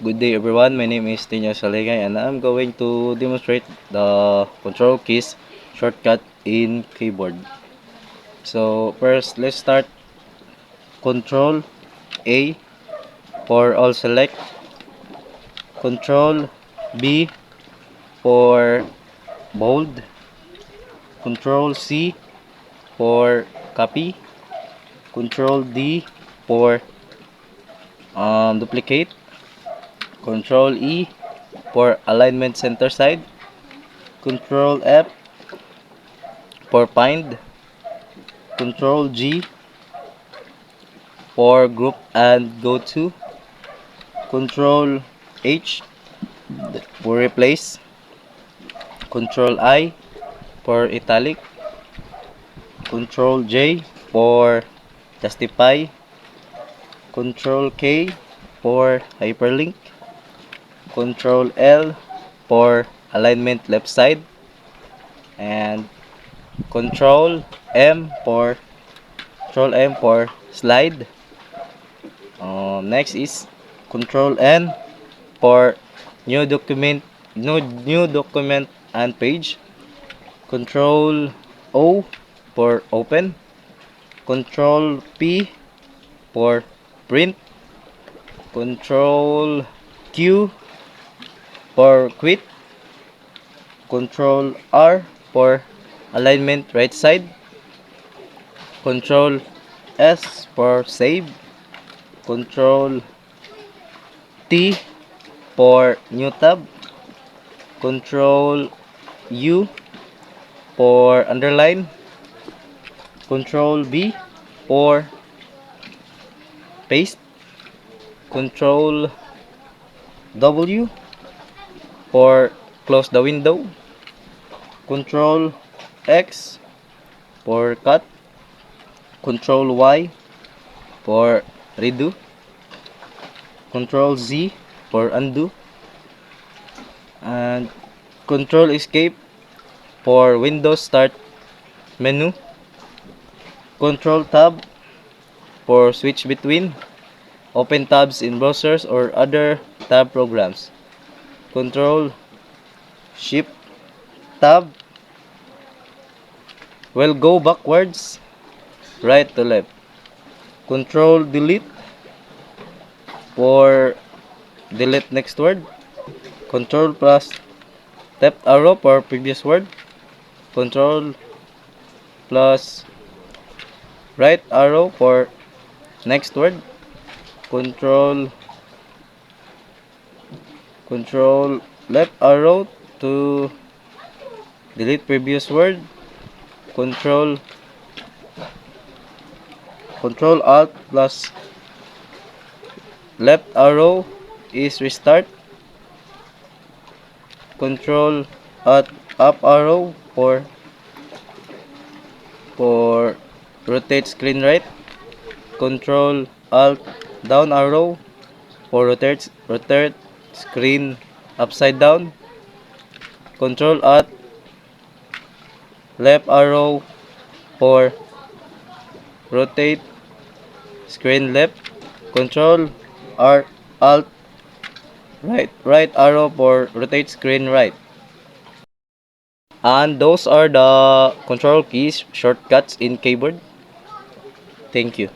Good day everyone, my name is Tinyo Saligay and I'm going to demonstrate the control keys shortcut in keyboard. So first, let's start. Control A for all select, Control B for bold, Control C for copy, Control D for duplicate, Control E for alignment center side, Control F for find, Control G for group and go to, Control H for replace, Control I for italic, Control J for justify, Control K for hyperlink, Control L for alignment left side, and Control M for slide. Next is Control N for new document and page. Control O for open. Control P for print. Control Q for quit. Control R for alignment right side. Control S for save. Control T for new tab. Control U for underline. Control B for paste. Control W for close the window. Control X for cut. Control Y for redo. Control Z for undo. And Control Escape for Windows Start menu. Control Tab for switch between open tabs in browsers or other tab programs. Control Shift Tab will go backwards, right to left. Control Delete for delete next word. Control plus left arrow for previous word. Control plus right arrow for next word. Control left arrow to delete previous word. Control Alt plus left arrow is restart. Control Alt up arrow for rotate screen right. Control Alt down arrow for rotate screen upside down. Control Alt left arrow for rotate screen left. Control Alt right arrow for rotate screen right. And those are the control keys shortcuts in keyboard. Thank you.